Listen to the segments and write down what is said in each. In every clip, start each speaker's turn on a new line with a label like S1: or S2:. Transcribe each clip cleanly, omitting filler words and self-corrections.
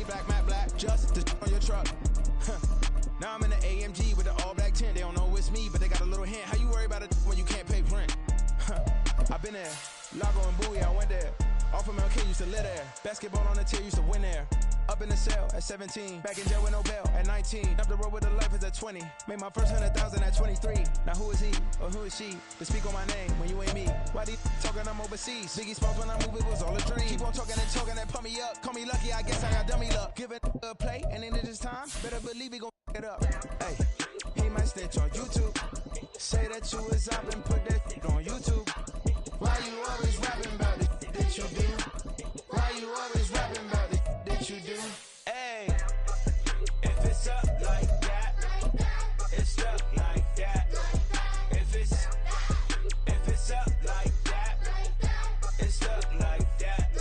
S1: black, matte black, just the on your truck. Now I'm in the AMG with the all black tint. They don't know it's me, but they got a little hint. How you worry about it when you can't pay rent? I've been there. Lago and Bowie, I went there. Off of MLK, used to live there. Basketball on the tier, used to win there. Up in the cell at 17. Back in jail with no bail at 19. Up the road with the life is at 20. Made my first 100,000 at 23. Now who is he or who is she to speak on my name when you ain't me? Why they talking I'm overseas? Biggie Smalls when I move, it was all a dream. Keep on talking and pump me up. Call me lucky, I guess I got dummy luck. Give it a play and in this time, better believe he gon' it up. Hey, he might snitch on YouTube. Say that you was up and put that on YouTube. Why you always rapping about it that you do? Why you always rapping about it that you do? Hey, if it's up like that, it's stuck like that. If it's up like that, it's stuck like that.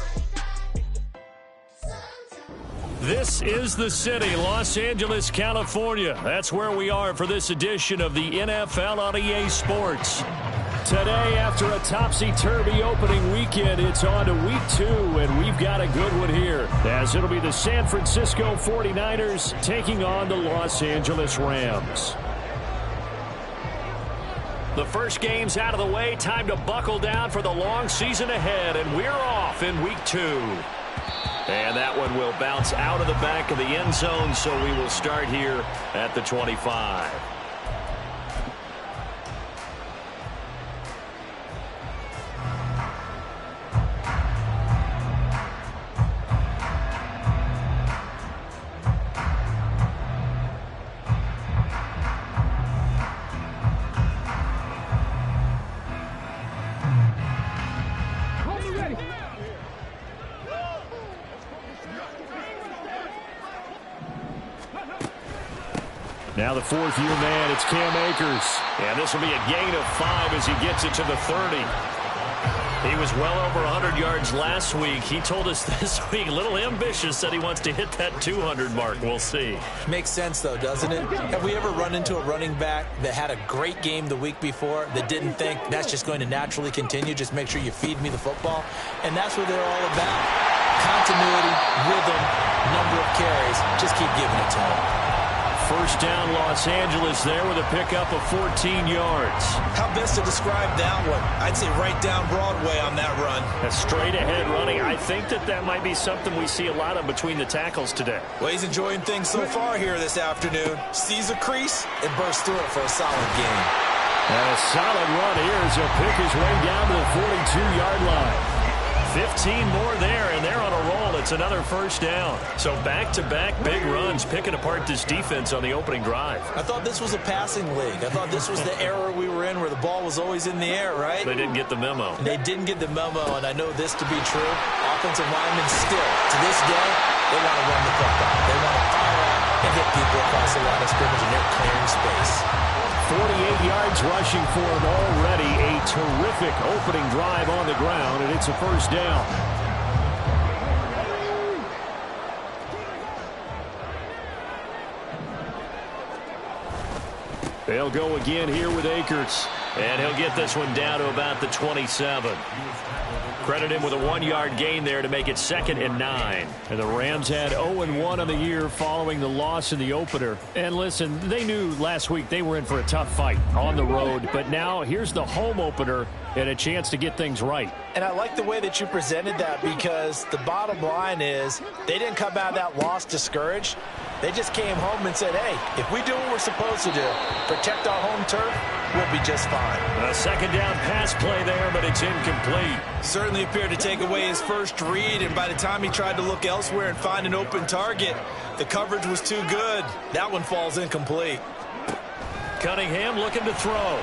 S2: This is the city, Los Angeles, California. That's where we are for this edition of the NFL on EA Sports. Today, after a topsy-turvy opening weekend, it's on to week 2, and we've got a good one here, as it'll be the San Francisco 49ers taking on the Los Angeles Rams. The first game's out of the way. Time to buckle down for the long season ahead, and we're off in week 2. And that one will bounce out of the back of the end zone, so we will start here at the 25. Now the fourth-year man, it's Cam Akers. And this will be a gain of 5 as he gets it to the 30. He was well over 100 yards last week. He told us this week, a little ambitious, said he wants to hit that 200 mark. We'll see.
S3: Makes sense, though, doesn't it? Have we ever run into a running back that had a great game the week before that didn't think that's just going to naturally continue? Just make sure you feed me the football. And that's what they're all about. Continuity, rhythm, number of carries. Just keep giving it to them.
S2: First down, Los Angeles there with a pickup of 14 yards.
S3: How best to describe that one? I'd say right down Broadway on that run.
S2: A straight-ahead running. I think that might be something we see a lot of between the tackles today.
S3: Well, he's enjoying things so far here this afternoon. Sees a crease and bursts through it for a solid game.
S2: And a solid run here as he'll pick his way down to the 42-yard line. 15 more there, and they're on a roll. It's another first down. So back-to-back big runs, picking apart this defense on the opening drive.
S3: I thought this was a passing league. I thought this was the era we were in where the ball was always in the air, right?
S2: They didn't get the memo.
S3: They didn't get the memo, and I know this to be true. Offensive linemen still, to this day, they want to run the football. They want to fire out and hit people across the line of scrimmage, and they're clearing space.
S2: 48 yards rushing for him already. A terrific opening drive on the ground, and it's a first down. They'll go again here with Akers, and he'll get this one down to about the 27. Credit him with a 1-yard gain there to make it 2nd and 9. And the Rams had 0-1 on the year following the loss in the opener. And listen, they knew last week they were in for a tough fight on the road. But now here's the home opener and a chance to get things right.
S3: And I like the way that you presented that, because the bottom line is they didn't come out of that loss discouraged. They just came home and said, hey, if we do what we're supposed to do, protect our home turf, we'll be just fine.
S2: A second down pass play there, but it's incomplete.
S3: Certainly appeared to take away his first read, and by the time he tried to look elsewhere and find an open target, the coverage was too good. That one falls incomplete.
S2: Cunningham looking to throw.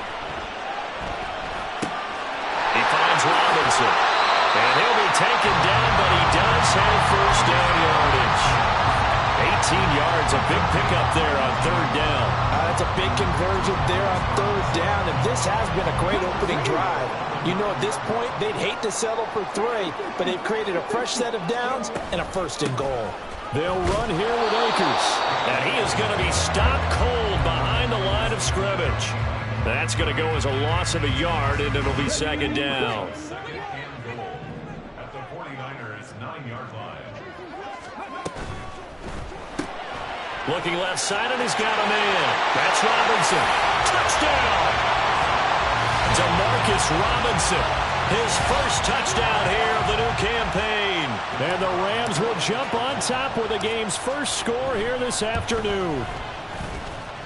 S2: He finds Robinson. And he'll be taken down, but he does have first down yardage. 18 yards, a big pickup there on 3rd down.
S3: That's a big conversion there on 3rd down, and this has been a great opening drive. You know, at this point, they'd hate to settle for 3, but they've created a fresh set of downs and a 1st and goal.
S2: They'll run here with Akers. And he is going to be stopped cold behind the line of scrimmage. That's going to go as a loss of a yard, and it'll be 2nd down.
S4: Second and goal at the 49ers 9-yard line.
S2: Looking left side, and he's got a man. That's Robinson. Touchdown! DeMarcus Robinson. His first touchdown here of the new campaign. And the Rams will jump on top with the game's first score here this afternoon.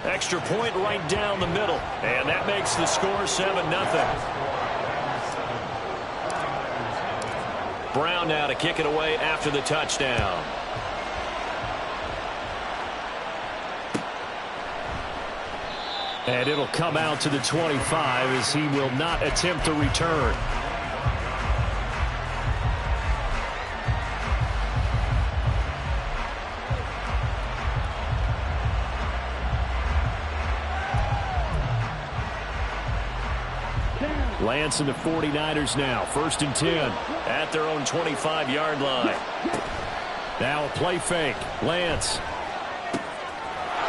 S2: Extra point right down the middle. And that makes the score 7-0. Brown now to kick it away after the touchdown. And it'll come out to the 25 as he will not attempt to return. Lance and the 49ers now. 1st and 10 at their own 25-yard line. Now a play fake. Lance.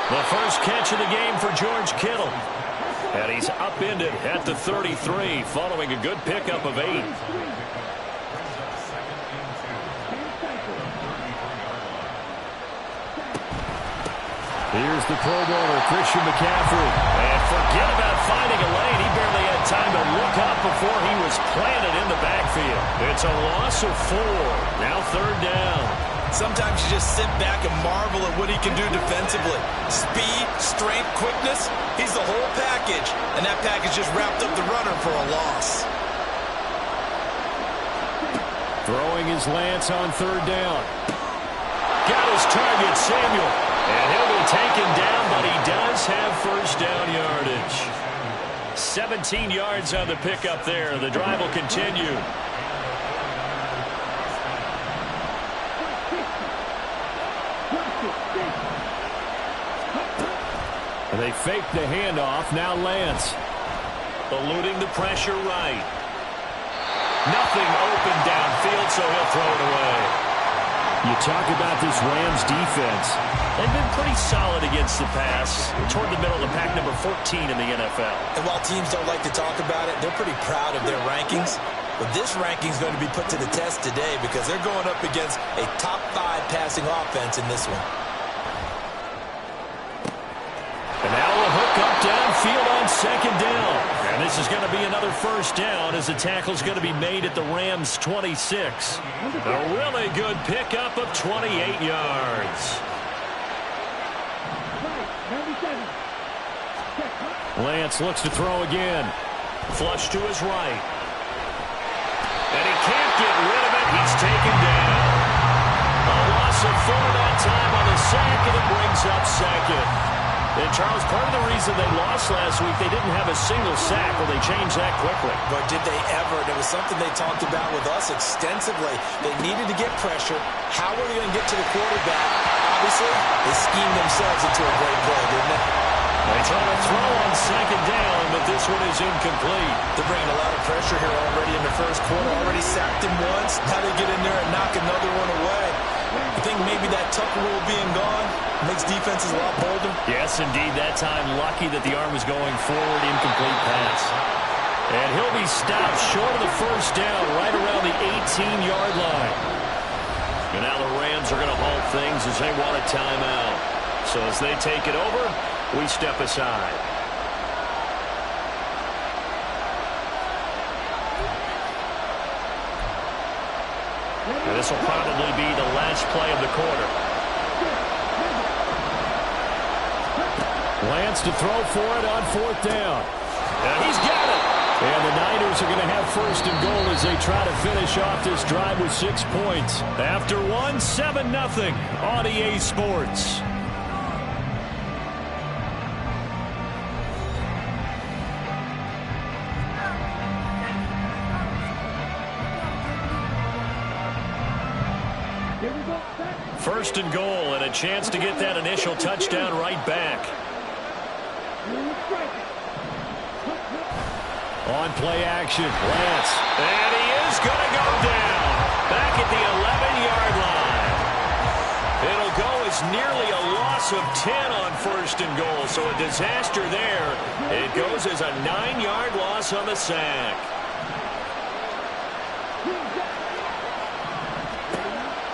S2: The first catch of the game for George Kittle. And he's upended at the 33 following a good pickup of 8. Here's the Pro Bowler, Christian McCaffrey. And forget about finding a lane. He barely had time to look up before he was planted in the backfield. It's a loss of 4. Now 3rd down.
S3: Sometimes you just sit back and marvel at what he can do defensively. Speed, strength, quickness. He's the whole package. And that package just wrapped up the runner for a loss.
S2: Throwing his Lance on 3rd down. Got his target, Samuel. And he'll be taken down, but he does have 1st down yardage. 17 yards on the pickup there. The drive will continue. And they fake the handoff. Now Lance. Eluding the pressure right. Nothing open downfield, so he'll throw it away. You talk about this Rams defense. They've been pretty solid against the pass. Toward the middle of the pack, number 14 in the NFL.
S3: And while teams don't like to talk about it, they're pretty proud of their rankings. But this ranking is going to be put to the test today because they're going up against a top 5 passing offense in this one.
S2: And now a hook up downfield on 2nd down. And this is going to be another 1st down as the tackle's going to be made at the Rams' 26. A really good pickup of 28 yards. Lance looks to throw again. Flush to his right. And he can't get rid of it. He's taken down. A loss of 4 that time on the sack, and it brings up 2nd. And Charles, part of the reason they lost last week, they didn't have a single sack. Well, they changed that quickly.
S3: But did they ever? And it was something they talked about with us extensively. They needed to get pressure. How were they going to get to the quarterback? Obviously, they schemed themselves into a great play, didn't they?
S2: They try to throw on 2nd down, but this one is incomplete.
S3: They're bringing a lot of pressure here already in the 1st quarter. Already sacked him once. Now they get in there and knock another one away. I think maybe that Tucker rule being gone makes defenses a lot bolder.
S2: Yes, indeed. That time, lucky that the arm was going forward. Incomplete pass. And he'll be stopped short of the 1st down, right around the 18-yard line. And now the Rams are going to halt things as they want a timeout. So as they take it over, we step aside. And this will probably be the last play of the quarter. Lance to throw for it on 4th down. And he's got it. And the Niners are going to have 1st and goal as they try to finish off this drive with 6 points. After 7-0 on EA Sports. First and goal, and a chance to get that initial touchdown right back. On play action, Lance. And he is going to go down. Back at the 11-yard line. It'll go as nearly a loss of 10 on 1st and goal, so a disaster there. It goes as a 9-yard loss on the sack.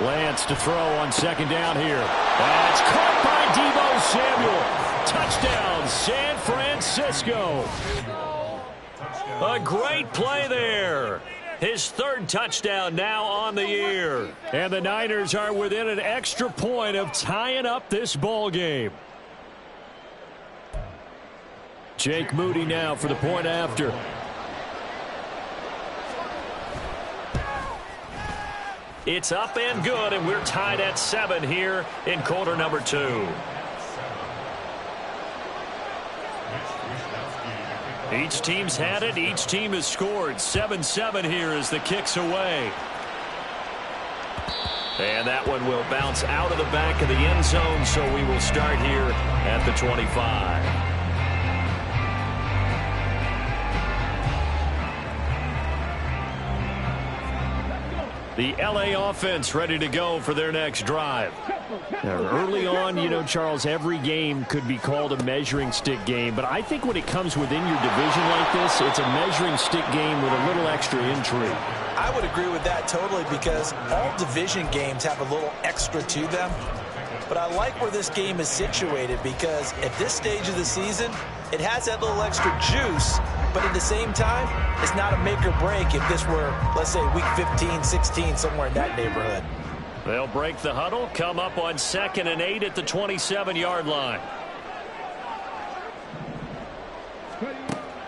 S2: Lance to throw on second down here. That's caught by Deebo Samuel. Touchdown, San Francisco. A great play there. His third touchdown now on the year. And the Niners are within an extra point of tying up this ball game. Jake Moody now for the point after. It's up and good, and we're tied at 7 here in quarter number 2. Each team's had it. Each team has scored. 7-7 here as the kick's away. And that one will bounce out of the back of the end zone, so we will start here at the 25. The LA offense ready to go for their next drive. Now, early on, you know, Charles, every game could be called a measuring stick game. But I think when it comes within your division like this, it's a measuring stick game with a little extra intrigue.
S3: I would agree with that totally because all division games have a little extra to them. But I like where this game is situated because at this stage of the season, it has that little extra juice. But at the same time, it's not a make or break if this were, let's say, week 15, 16, somewhere in that neighborhood.
S2: They'll break the huddle, come up on 2nd and 8 at the 27-yard line.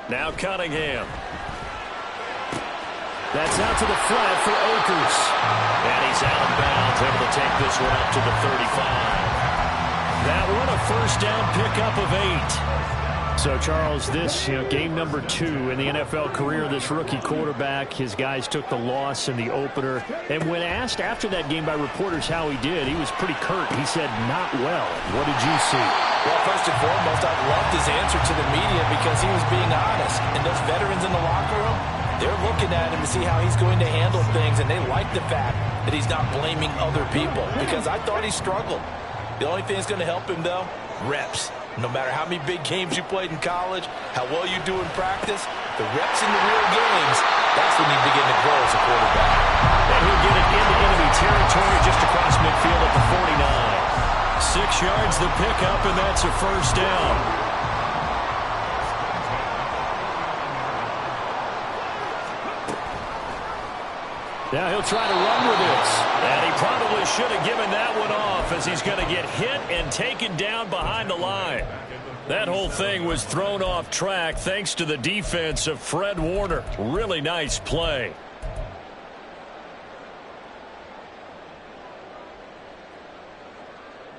S2: Now Cunningham. That's out to the flat for Akers. And he's out of bounds, able to take this one up to the 35. That one a first down pickup of 8. So, Charles, this game number 2 in the NFL career of this rookie quarterback. His guys took the loss in the opener. And when asked after that game by reporters how he did, he was pretty curt. He said, not well. What did you see?
S3: Well, first and foremost, I loved his answer to the media because he was being honest. And those veterans in the locker room, they're looking at him to see how he's going to handle things. And they like the fact that he's not blaming other people because I thought he struggled. The only thing that's going to help him, though, reps. No matter how many big games you played in college, how well you do in practice, the reps in the real games, that's when you begin to grow as a quarterback.
S2: And he'll get it into enemy territory just across midfield at the 49. 6 yards the pickup, and that's a first down. Now he'll try to run with this. And he probably should have given that one off as he's going to get hit and taken down behind the line. That whole thing was thrown off track thanks to the defense of Fred Warner. Really nice play.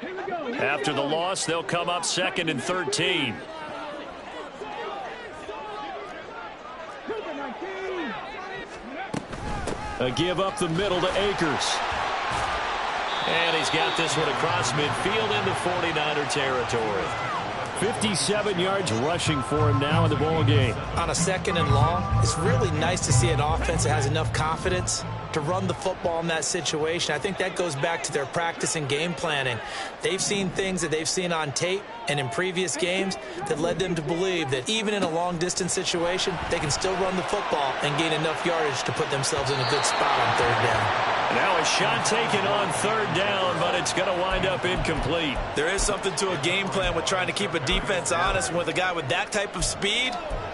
S2: After the loss, they'll come up 2nd and 13. A give up the middle to Akers. And he's got this one across midfield into 49er territory. 57 yards rushing for him now in the ball game.
S3: On a 2nd and long, it's really nice to see an offense that has enough confidence to run the football in that situation. I think that goes back to their practice and game planning. They've seen things that they've seen on tape and in previous games that led them to believe that even in a long-distance situation, they can still run the football and gain enough yardage to put themselves in a good spot on 3rd down.
S2: Now a shot taken on 3rd down, but it's going to wind up incomplete.
S3: There is something to a game plan with trying to keep a defense honest. With a guy with that type of speed,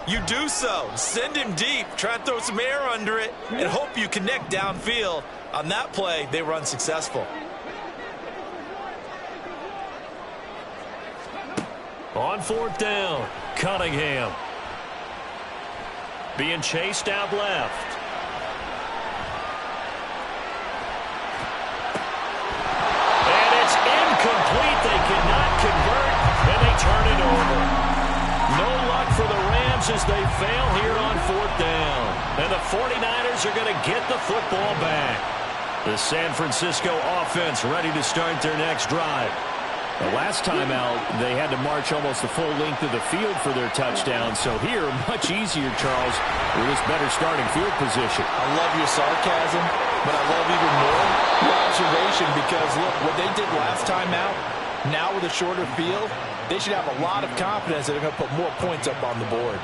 S3: you do so. Send him deep, try and throw some air under it, and hope you connect downfield. On that play, they were unsuccessful.
S2: On 4th down, Cunningham. Being chased out left. And it's incomplete. They cannot convert, and they turn it over. No luck for the Rams as they fail here on 4th down. And the 49ers are going to get the football back. The San Francisco offense ready to start their next drive. The last time out, they had to march almost the full length of the field for their touchdown. So here, much easier, Charles, with this better starting field position.
S3: I love your sarcasm, but I love even more your observation because, look, what they did last time out, now with a shorter field, they should have a lot of confidence that they're going to put more points up on the board.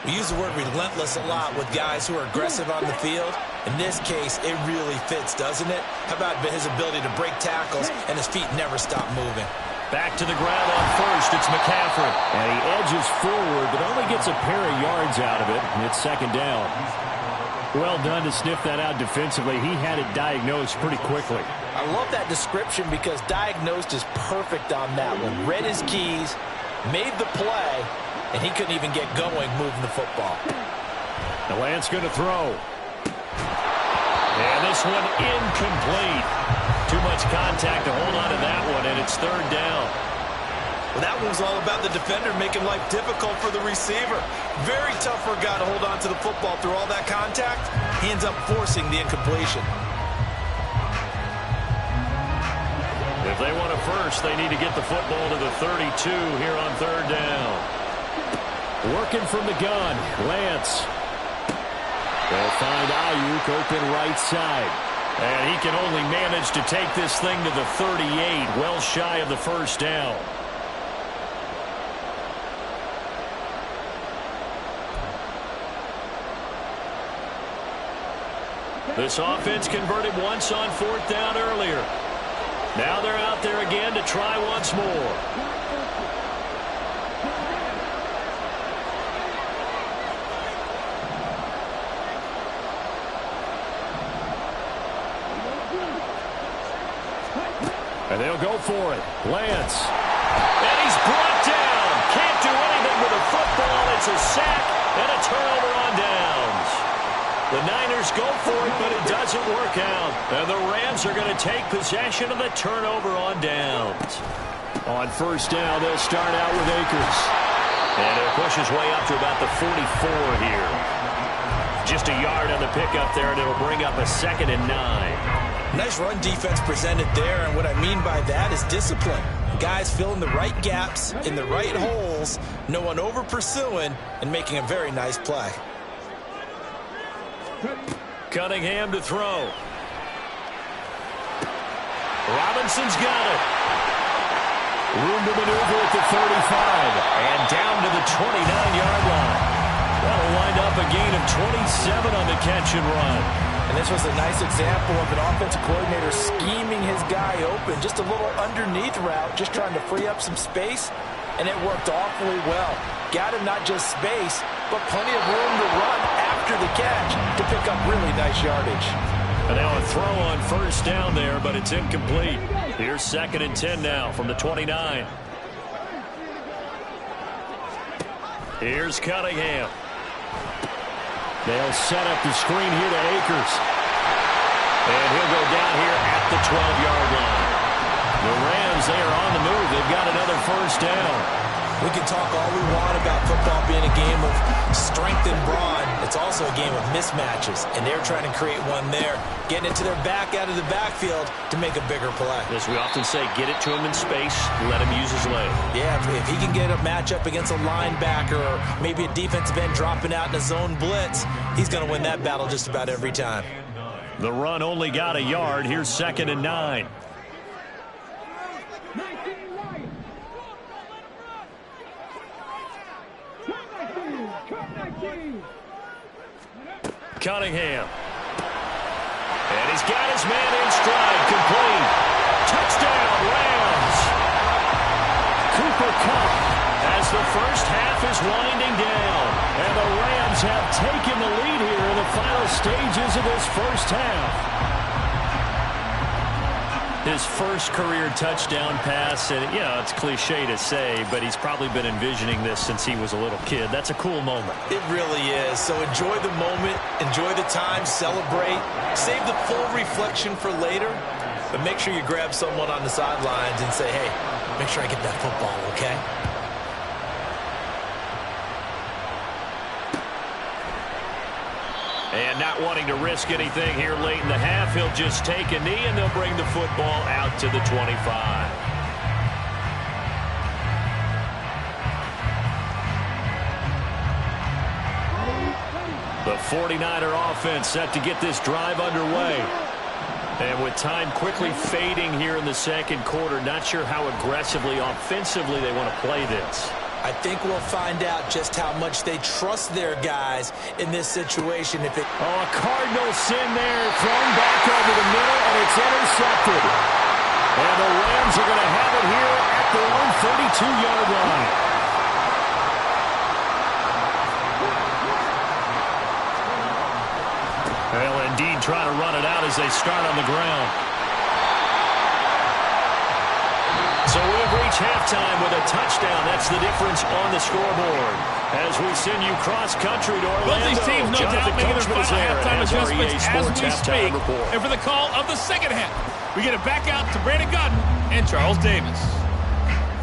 S3: We use the word relentless a lot with guys who are aggressive on the field. In this case, it really fits, doesn't it? How about his ability to break tackles and his feet never stop moving?
S2: Back to the ground on first. It's McCaffrey. And he edges forward, but only gets a pair of yards out of it. And it's second down. Well done to sniff that out defensively. He had it diagnosed pretty quickly.
S3: I love that description because diagnosed is perfect on that one. Read his keys, made the play, and he couldn't even get going moving the football.
S2: The Lance going to throw. And this one incomplete. Too much contact to hold on to that one, and it's third down.
S3: Well, that one was all about the defender making life difficult for the receiver. Very tough for a guy to hold on to the football through all that contact. He ends up forcing the incompletion.
S2: If they want a first, they need to get the football to the 32 here on third down. Working from the gun, Lance. They'll find Ayuk open right side. And he can only manage to take this thing to the 38, well shy of the first down. This offense converted once on fourth down earlier. Now they're out there again to try once more. And they'll go for it. Lance. And he's brought down. Can't do anything with a football. It's a sack and a turnover on downs. The Niners go for it, but it doesn't work out. And the Rams are going to take possession of the turnover on downs. On first down, they'll start out with Akers. And he'll push his way up to about the 44 here. Just a yard on the pickup there, and it'll bring up a 2nd and 9.
S3: Nice run defense presented there, and what I mean by that is discipline. Guys filling the right gaps in the right holes, no one over pursuing, and making a very nice play.
S2: Cunningham to throw. Robinson's got it. Room to maneuver at the 35, and down to the 29-yard line. That'll wind up a gain of 27 on the catch and run.
S3: And this was a nice example of an offensive coordinator scheming his guy open. Just a little underneath route, just trying to free up some space, and it worked awfully well. Got him not just space, but plenty of room to run after the catch to pick up really nice yardage.
S2: And now a throw on first down there, but it's incomplete. Here's 2nd and 10 now from the 29. Here's Cunningham. They'll set up the screen here to Akers. And he'll go down here at the 12-yard line. The Rams, they are on the move. They've got another first down.
S3: We can talk all we want about football being a game of strength and brawn. It's also a game of mismatches, and they're trying to create one there, getting it to their back out of the backfield to make a bigger play.
S2: As we often say, get it to him in space, let him use his leg.
S3: Yeah, if he can get a matchup against a linebacker or maybe a defensive end dropping out in a zone blitz, he's going to win that battle just about every time.
S2: The run only got a yard. Here's 2nd and 9. Cunningham. And he's got his man in stride. Complete. Touchdown, Rams. Cooper Kupp as the first half is winding down. And the Rams have taken the lead here in the final stages of this first half. His first career touchdown pass, and you know, it's cliche to say, but he's probably been envisioning this since he was a little kid. That's a cool moment.
S3: It really is. So enjoy the moment, enjoy the time, celebrate, save the full reflection for later, but make sure you grab someone on the sidelines and say, hey, make sure I get that football, okay?
S2: And not wanting to risk anything here late in the half, he'll just take a knee, and they'll bring the football out to the 25. The 49er offense set to get this drive underway. And with time quickly fading here in the second quarter, not sure how aggressively, offensively they want to play this.
S3: I think we'll find out just how much they trust their guys in this situation. A
S2: Cardinal sin there, thrown back over the middle, and it's intercepted. And the Rams are going to have it here at their own 32-yard line. Well, indeed, trying to run it out as they start on the ground. So we have reached halftime with a touchdown. That's the difference on the scoreboard. As we send you cross-country to Orlando.
S4: Both these teams, no doubt, making their final halftime adjustments as we speak.
S2: Report.
S4: And for the call of the second half, we get it back out to Brandon Godden and Charles Davis.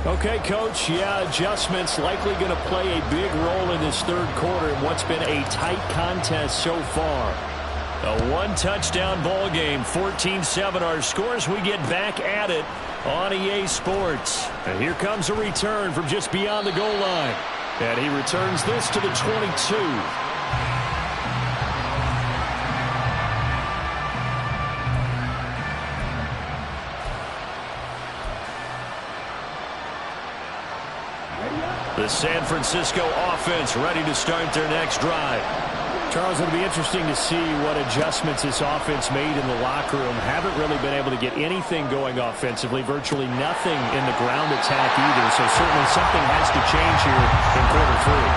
S4: Okay, Coach, adjustments likely going to play a big role in this third quarter in what's been a tight contest so far.
S2: A one-touchdown ball game, 14-7 our scores. We get back at it on EA Sports. And here comes a return from just beyond the goal line. And he returns this to the 22. The San Francisco offense ready to start their next drive.
S4: Charles, it'll be interesting to see what adjustments this offense made in the locker room. Haven't really been able to get anything going offensively, virtually nothing in the ground attack either. So certainly something has to change here in quarter three.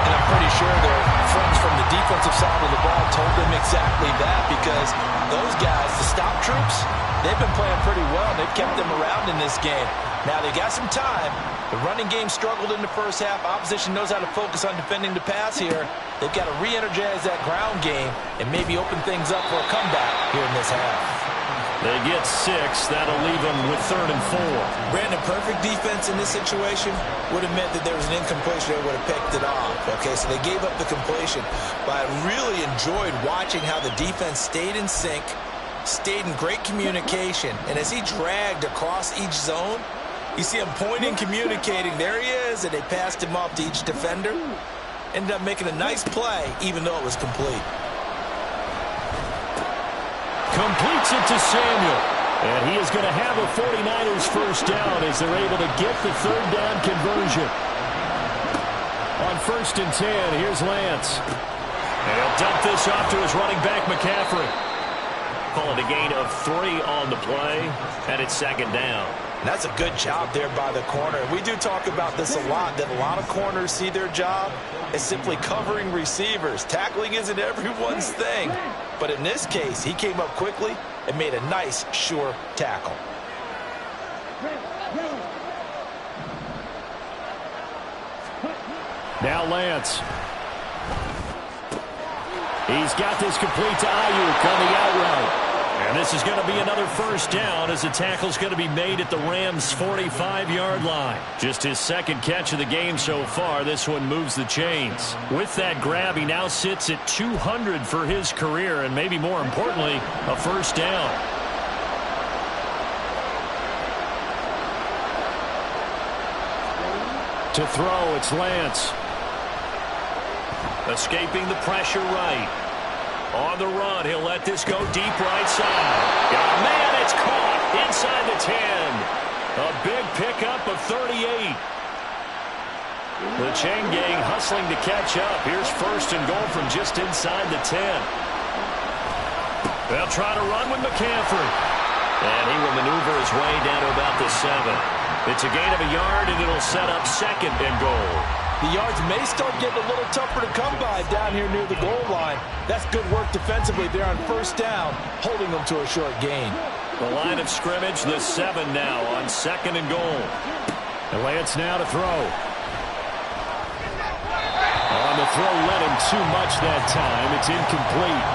S3: And I'm pretty sure their friends from the defensive side of the ball told them exactly that, because those guys, the stop troops, they've been playing pretty well. They've kept them around in this game. Now they got some time. The running game struggled in the first half. Opposition knows how to focus on defending the pass here. They've got to re-energize that ground game and maybe open things up for a comeback here in this half.
S2: They get 6. That'll leave them with 3rd and 4.
S3: Brandon, perfect defense in this situation would have meant that there was an incompletion. They would have picked it off. Okay, so they gave up the completion. But I really enjoyed watching how the defense stayed in sync, stayed in great communication. And as he dragged across each zone, you see him pointing, communicating. There he is, and they passed him off to each defender. Ended up making a nice play, even though it was complete.
S2: Completes it to Samuel. And he is going to have a 49ers first down as they're able to get the 3rd down conversion. On 1st and 10, here's Lance. And he'll dump this off to his running back, McCaffrey. Call it a gain of 3 on the play, and it's 2nd down.
S3: And that's a good job there by the corner. We do talk about this a lot, that a lot of corners see their job as simply covering receivers. Tackling isn't everyone's thing. But in this case, he came up quickly and made a nice, sure tackle.
S2: Now Lance. He's got this complete to Ayuk on the out route. And this is going to be another first down as the tackle's going to be made at the Rams' 45-yard line. Just his 2nd catch of the game so far. This one moves the chains. With that grab, he now sits at 200 for his career, and maybe more importantly, a first down. To throw, it's Lance. Escaping the pressure right. On the run, he'll let this go deep right side. Got a man, it's caught inside the 10. A big pickup of 38. The chain gang hustling to catch up. Here's 1st and goal from just inside the 10. They'll try to run with McCaffrey. And he will maneuver his way down to about the 7. It's a gain of a yard, and it'll set up 2nd and goal.
S3: The yards may start getting a little tougher to come by down here near the goal line. That's good work defensively there on 1st down, holding them to a short gain.
S2: The line of scrimmage, the 7 now on 2nd and goal. And Lance now to throw. On the throw, led him too much that time. It's incomplete.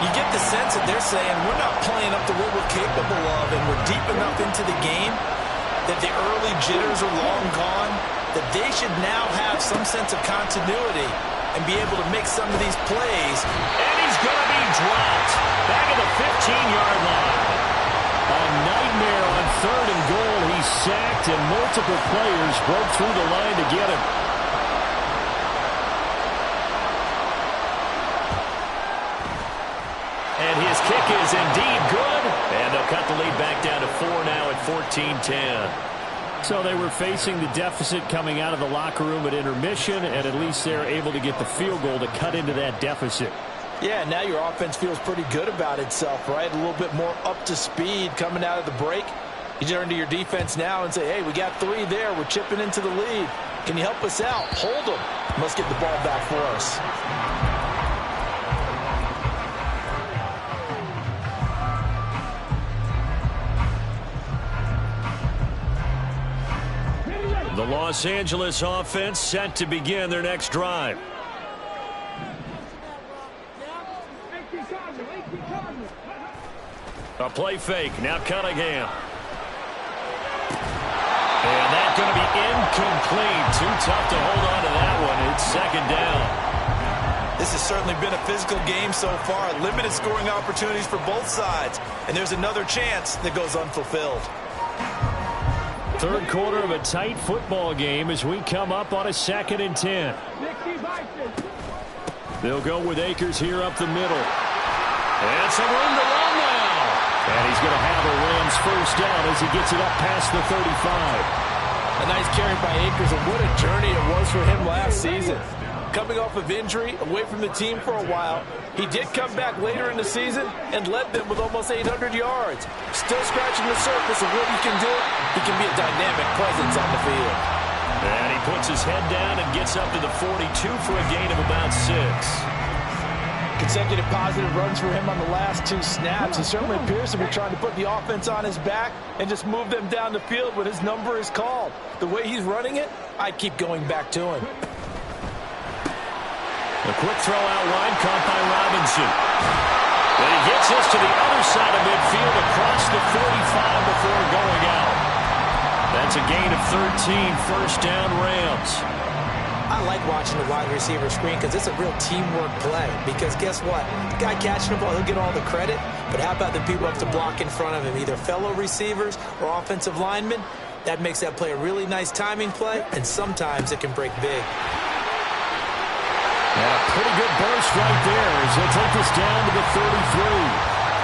S3: You get the sense that they're saying we're not playing up to what we're capable of, and we're deep enough into the game that the early jitters are long gone, that they should now have some sense of continuity and be able to make some of these plays.
S2: And he's going to be dropped back at the 15-yard line. A nightmare on 3rd and goal. He's sacked, and multiple players broke through the line to get him. And his kick is indeed good. And they'll cut the lead back down to 4 now at 14-10. So they were facing the deficit coming out of the locker room at intermission, and at least they're able to get the field goal to cut into that deficit.
S3: Yeah, now your offense feels pretty good about itself, right? A little bit more up to speed coming out of the break. You turn to your defense now and say, hey, we got 3 there. We're chipping into the lead. Can you help us out? Hold them. Let's get the ball back for us.
S2: The Los Angeles offense set to begin their next drive. A play fake. Now Cunningham. And that's going to be incomplete. Too tough to hold on to that one. It's second down.
S3: This has certainly been a physical game so far. Limited scoring opportunities for both sides. And there's another chance that goes unfulfilled.
S2: Third quarter of a tight football game as we come up on a 2nd and 10. They'll go with Akers here up the middle. And some room to run now. And he's going to have a Rams first down as he gets it up past the 35.
S3: A nice carry by Akers, and what a journey it was for him last season. Coming off of injury, away from the team for a while, he did come back later in the season and led them with almost 800 yards. Still scratching the surface of what he can do. He can be a dynamic presence on the field.
S2: And he puts his head down and gets up to the 42 for a gain of about 6.
S3: Consecutive positive runs for him on the last 2 snaps. He certainly appears to be trying to put the offense on his back and just move them down the field when his number is called. The way he's running it, I keep going back to him.
S2: A quick throw out wide caught by Robinson. And he gets this to the other side of midfield across the 45 before going out. That's a gain of 13, first down Rams.
S5: I like watching the wide receiver screen because it's a real teamwork play. Because guess what? The guy catching the ball, he'll get all the credit. But how about the people up to block in front of him, either fellow receivers or offensive linemen? That makes that play a really nice timing play, and sometimes it can break big.
S2: And a pretty good burst right there as they'll take this down to the 33.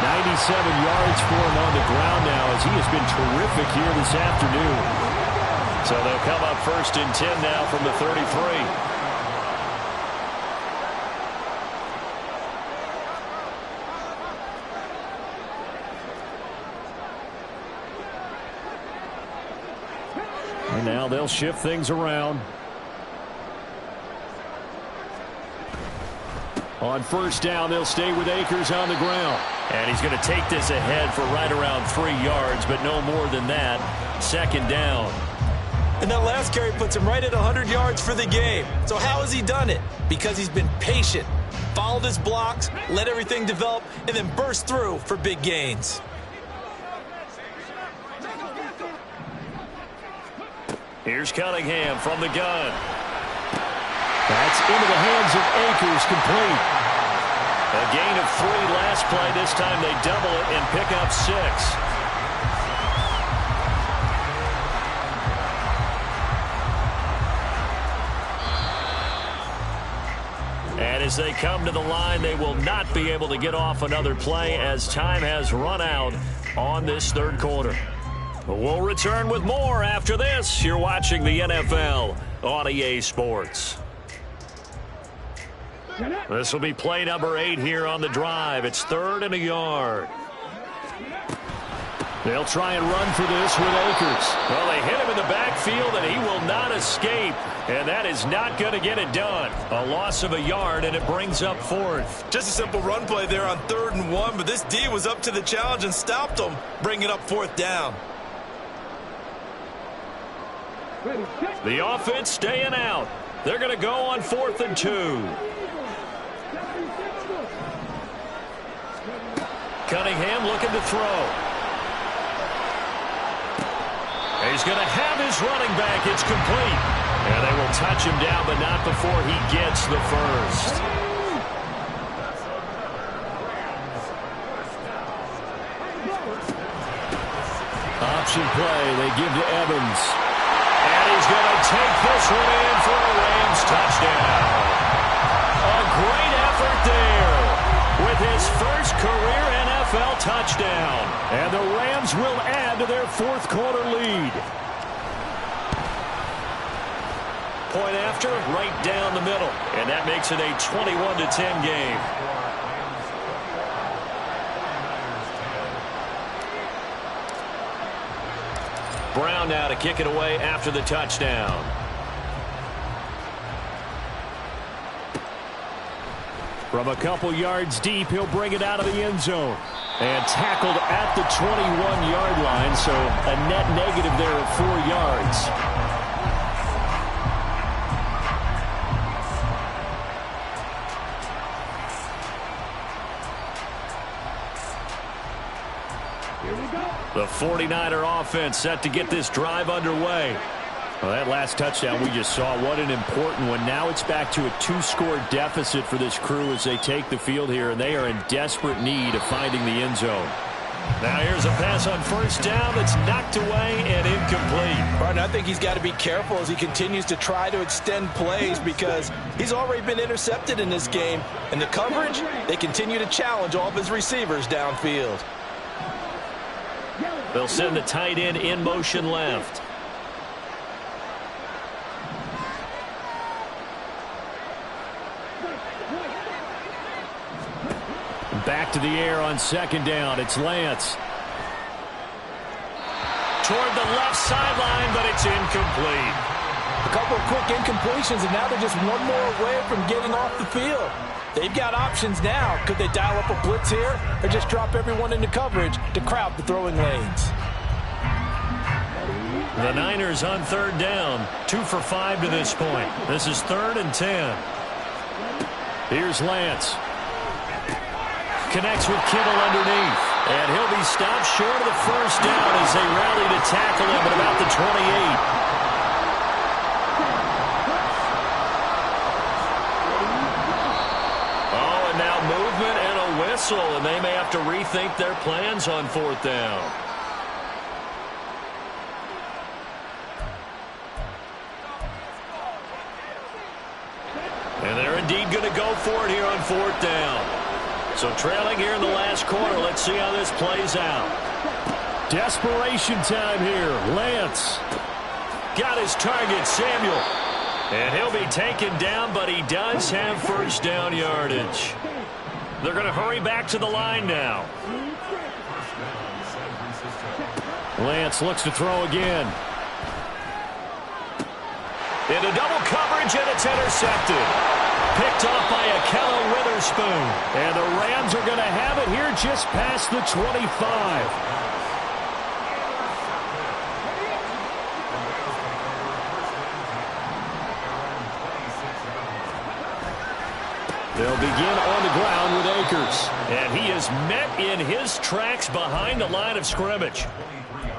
S2: 97 yards for him on the ground now as he has been terrific here this afternoon. So they'll come up first and 10 now from the 33. And now they'll shift things around. On first down, they'll stay with Akers on the ground. And he's going to take this ahead for right around 3 yards, but no more than that. Second down.
S3: And that last carry puts him right at 100 yards for the game. So how has he done it? Because he's been patient, followed his blocks, let everything develop, and then burst through for big gains.
S2: Here's Cunningham from the gun. That's into the hands of Akers, complete. A gain of 3 last play. This time they double it and pick up 6. And as they come to the line, they will not be able to get off another play as time has run out on this third quarter. We'll return with more after this. You're watching the NFL on EA Sports. This will be play number 8 here on the drive. It's 3rd and a yard. They'll try and run for this with Akers. Well, they hit him in the backfield, and he will not escape. And that is not going to get it done. A loss of a yard, and it brings up 4th.
S3: Just a simple run play there on 3rd and 1, but this D was up to the challenge and stopped him, bringing up 4th down.
S2: The offense staying out. They're going to go on 4th and 2. Cunningham looking to throw. He's going to have his running back. It's complete. And they will touch him down, but not before he gets the first. Option play. They give to Evans. And he's going to take this one in for a Rams touchdown. A great effort there with his first career NFL touchdown. And the Rams will add to their 4th quarter lead. point after, right down the middle. And that makes it a 21-10 game. Brown now to kick it away after the touchdown.
S4: From a couple yards deep, he'll bring it out of the end zone. And tackled at the 21-yard line, so a net negative there of 4 yards. The 49er offense set to get this drive underway. Well, that last touchdown we just saw, what an important one. Now it's back to a 2-score deficit for this crew as they take the field here, and they are in desperate need of finding the end zone.
S2: Now here's a pass on first down that's knocked away and incomplete.
S5: Right, and I think he's got to be careful as he continues to try to extend plays because he's already been intercepted in this game. And the coverage, they continue to challenge all of his receivers downfield.
S2: They'll send the tight end in motion left.
S4: Back to the air on second down. It's Lance.
S2: Toward the left sideline, but it's incomplete.
S5: A couple of quick incompletions, and now they're just one more away from getting off the field. They've got options now. Could they dial up a blitz here or just drop everyone into coverage to crowd the throwing lanes?
S2: The Niners on third down. 2 for 5 to this point. This is 3rd and 10.
S4: Here's Lance.
S2: Connects with Kittle underneath. And he'll be stopped short of the first down as they rally to tackle him at about the 28. Oh, and now movement and a whistle, and they may have to rethink their plans on 4th down. And they're indeed going to go for it here on 4th down. So trailing here in the last quarter. Let's see how this plays out.
S4: Desperation time here. Lance.
S2: Got his target, Samuel. And he'll be taken down, but he does have first down yardage. They're going to hurry back to the line now.
S4: Lance looks to throw again.
S2: Into double coverage, and it's intercepted. Picked off by Akello Witherspoon.
S4: And the Rams are going to have it here just past the 25. They'll begin on the ground with Akers.
S2: And he is met in his tracks behind the line of scrimmage.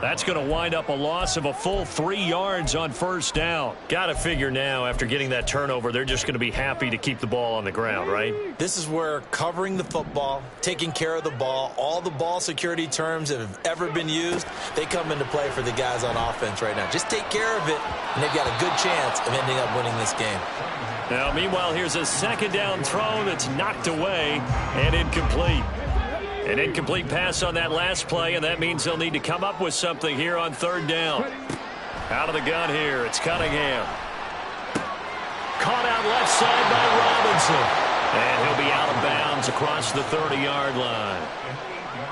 S2: That's going to wind up a loss of a full 3 yards on first down. Got to figure now, after getting that turnover, they're just going to be happy to keep the ball on the ground, right?
S5: This is where covering the football, taking care of the ball, all the ball security terms that have ever been used, they come into play for the guys on offense right now. Just take care of it, and they've got a good chance of ending up winning this game.
S2: Now, meanwhile, here's a second down throw that's knocked away and incomplete. An incomplete pass on that last play, and that means they'll need to come up with something here on 3rd down. Out of the gun here, it's Cunningham. Caught out left side by Robinson. And he'll be out of bounds across the 30-yard line.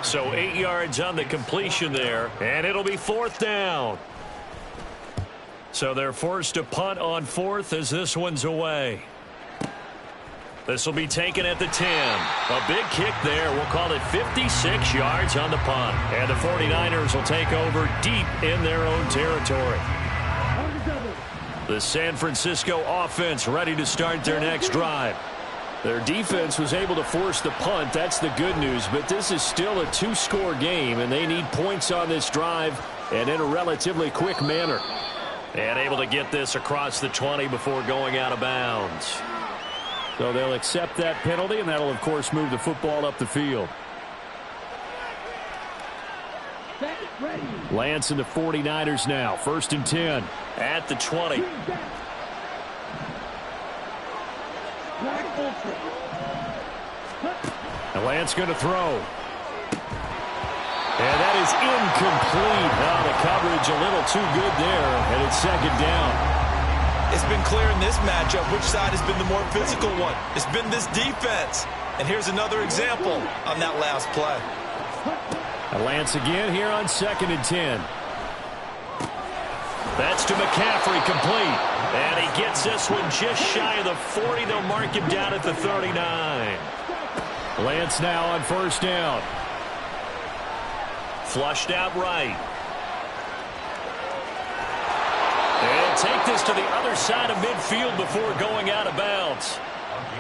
S2: So 8 yards on the completion there, and it'll be 4th down. So they're forced to punt on 4th as this one's away. This will be taken at the 10. A big kick there. We'll call it 56 yards on the punt. And the 49ers will take over deep in their own territory. The San Francisco offense ready to start their next drive.
S4: Their defense was able to force the punt. That's the good news. But this is still a 2-score game, and they need points on this drive and in a relatively quick manner.
S2: And able to get this across the 20 before going out of bounds.
S4: So they'll accept that penalty, and that'll, of course, move the football up the field. Lance and the 49ers now. 1st and 10.
S2: At the 20.
S4: And Lance going to throw. And that is incomplete. Now the coverage a little too good there, and it's 2nd down.
S3: It's been clear in this matchup which side has been the more physical one. It's been this defense. And here's another example on that last play.
S2: Lance again here on 2nd and 10. That's to McCaffrey, complete. And he gets this one just shy of the 40. They'll mark him down at the 39. Lance now on 1st down. Flushed out right. And take this to the other side of midfield before going out of bounds.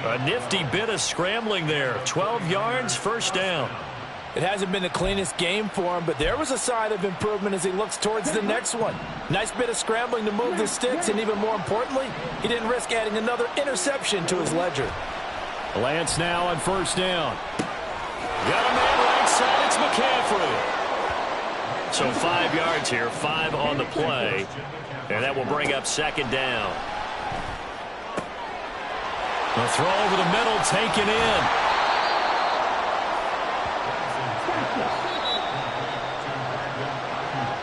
S2: A nifty bit of scrambling there. 12 yards, 1st down.
S5: It hasn't been the cleanest game for him, but there was a sign of improvement as he looks towards the next one. Nice bit of scrambling to move the sticks, and even more importantly, he didn't risk adding another interception to his ledger.
S2: Lance now on 1st down. Got a man right side. It's McCaffrey. So 5 yards here, 5 on the play, and that will bring up 2nd down. The throw over the middle, taken in.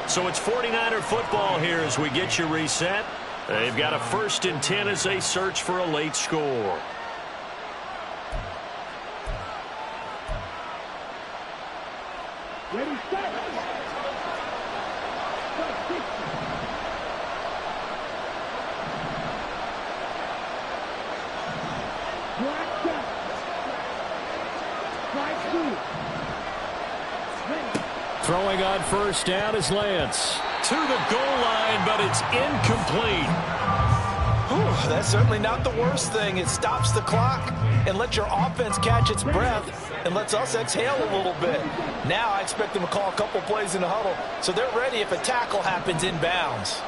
S2: So it's 49er football here as we get you reset. They've got a 1st and 10 as they search for a late score.
S6: Ready, set. Black set. Strike 2.
S2: Throwing on 1st down is Lance. To the goal line, but it's incomplete.
S5: Whew, that's certainly not the worst thing. It stops the clock and lets your offense catch its breath and lets us exhale a little bit. Now I expect them to call a couple plays in the huddle so they're ready if a tackle happens inbounds.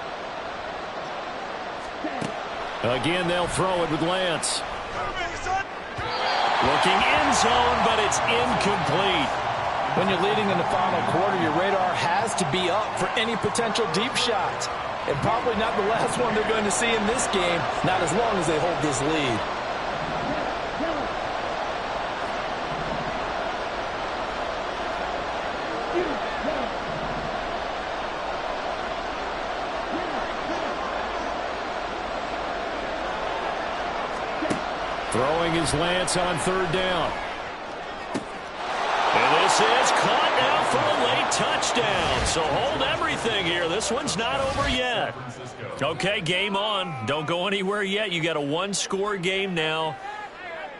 S2: Again, they'll throw it with Lance. Looking end zone, but it's incomplete.
S5: When you're leading in the final quarter, your radar has to be up for any potential deep shots. And probably not the last one they're going to see in this game, not as long as they hold this lead.
S2: Throwing is Lance on 3rd down. And this is caught now for a late touchdown. So hold everything here. This one's not over yet. Okay, game on. Don't go anywhere yet. You got a 1-score game now.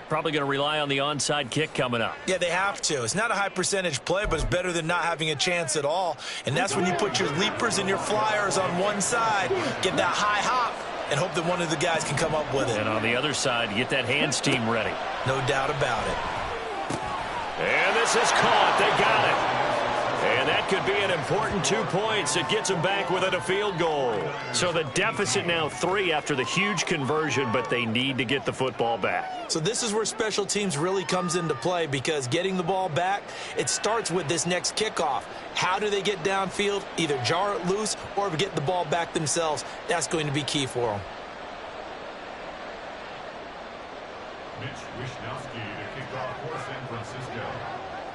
S2: Probably going to rely on the onside kick coming up.
S3: Yeah, they have to. It's not a high percentage play, but it's better than not having a chance at all. And that's when you put your leapers and your flyers on one side, get that high hop, and hope that one of the guys can come up with it.
S2: And on the other side, get that hands team ready.
S3: No doubt about it.
S2: And this is caught. They got it. And that could be an important 2 points. It gets them back within a field goal. So the deficit now 3 after the huge conversion, but they need to get the football back.
S3: So this is where special teams really comes into play because getting the ball back, it starts with this next kickoff. How do they get downfield? Either jar it loose or get the ball back themselves. That's going to be key for them.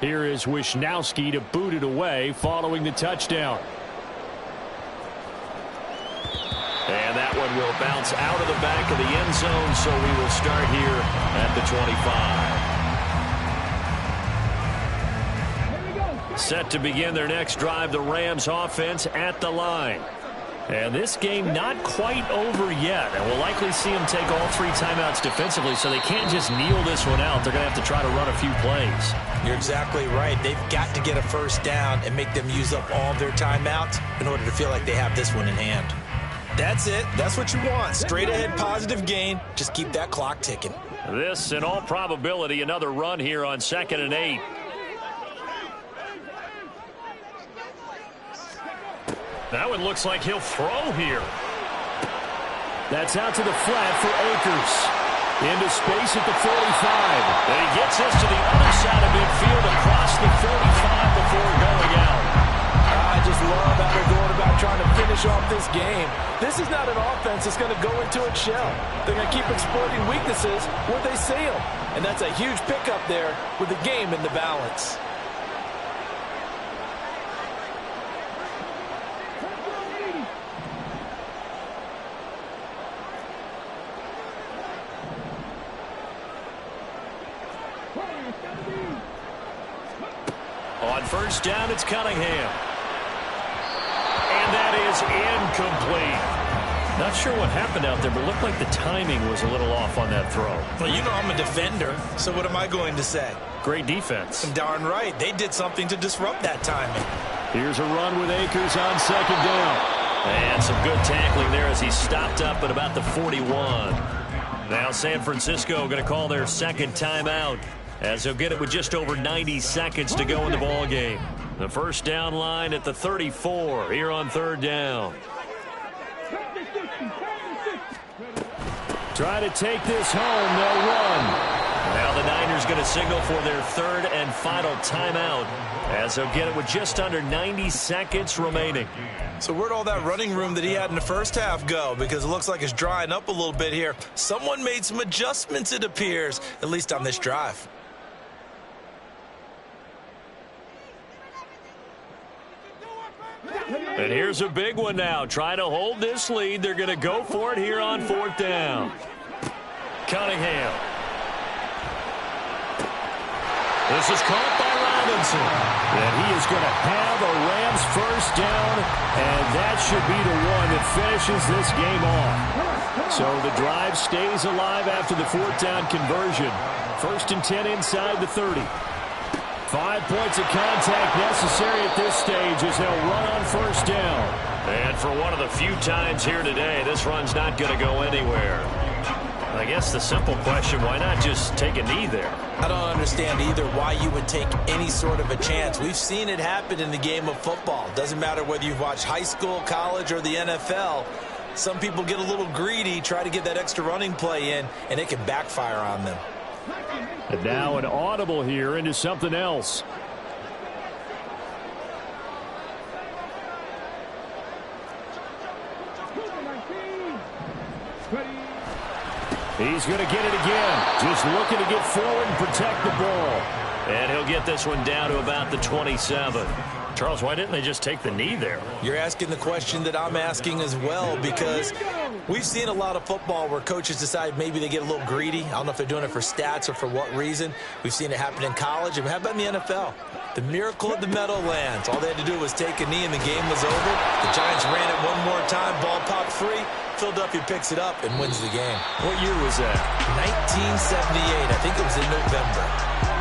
S2: Here is Wishnowski to boot it away following the touchdown. And that one will bounce out of the back of the end zone, so we will start here at the 25. Set to begin their next drive, the Rams offense at the line. And this game not quite over yet. And we'll likely see them take all 3 timeouts defensively, so they can't just kneel this one out. They're going to have to try to run a few plays.
S3: You're exactly right. They've got to get a 1st down and make them use up all their timeouts in order to feel like they have this one in hand. That's it. That's what you want. Straight ahead positive gain. Just keep that clock ticking.
S2: This, in all probability, another run here on 2nd and 8. That one looks like he'll throw here. That's out to the flat for Akers. Into space at the 45. And he gets this to the other side of midfield across the 45 before going out.
S5: I just love how they're going about trying to finish off this game. This is not an offense that's going to go into its shell. They're going to keep exploiting weaknesses where they see them. And that's a huge pickup there with the game in the balance.
S2: On first down, it's Cunningham. And that is incomplete. Not sure what happened out there, but it looked like the timing was a little off on that throw.
S3: Well, you know I'm a defender, so what am I going to say?
S2: Great defense.
S3: Darn right. They did something to disrupt that timing.
S2: Here's a run with Akers on second down. And some good tackling there as he stopped up at about the 41. Now San Francisco going to call their second timeout as they'll get it with just over 90 seconds to go in the ball game. The first down line at the 34 here on third down. Try to take this home. They'll run. Now the Niners going to signal for their third and final timeout as they'll get it with just under 90 seconds remaining.
S3: So where'd all that running room that he had in the first half go? Because it looks like it's drying up a little bit here. Someone made some adjustments, it appears, at least on this drive.
S2: And here's a big one now. Trying to hold this lead. They're going to go for it here on fourth down. Cunningham. This is caught by Robinson. And he is going to have a Rams first down, and that should be the one that finishes this game off. So the drive stays alive after the fourth down conversion. First and 10 inside the 30. 5 points of contact necessary at this stage as they'll run on first down. And for one of the few times here today, this run's not going to go anywhere. I guess the simple question, why not just take a knee there?
S3: I don't understand either why you would take any sort of a chance. We've seen it happen in the game of football. Doesn't matter whether you've watched high school, college, or the NFL. Some people get a little greedy, try to get that extra running play in, and it can backfire on them.
S2: And now an audible here into something else. He's going to get it again. Just looking to get forward and protect the ball. And he'll get this one down to about the 27. Charles, why didn't they just take the knee there?
S3: You're asking the question that I'm asking as well, because we've seen a lot of football where coaches decide maybe they get a little greedy. I don't know if they're doing it for stats or for what reason. We've seen it happen in college. And how about in the NFL? The miracle of the Meadowlands. All they had to do was take a knee and the game was over. The Giants ran it one more time. Ball popped free. Philadelphia picks it up and wins the game.
S2: What year was that?
S3: 1978. I think it was in November.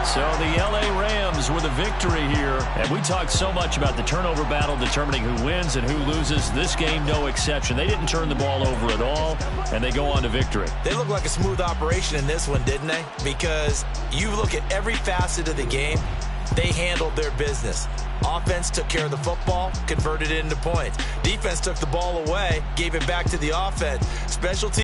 S2: So the L.A. Rams with a victory here. And we talked so much about the turnover battle determining who wins and who loses. This game, no exception. They didn't turn the ball over at all, and they go on to victory.
S3: They look like a smooth operation in this one, didn't they? Because you look at every facet of the game, they handled their business. Offense took care of the football, converted it into points. Defense took the ball away, gave it back to the offense. Special teams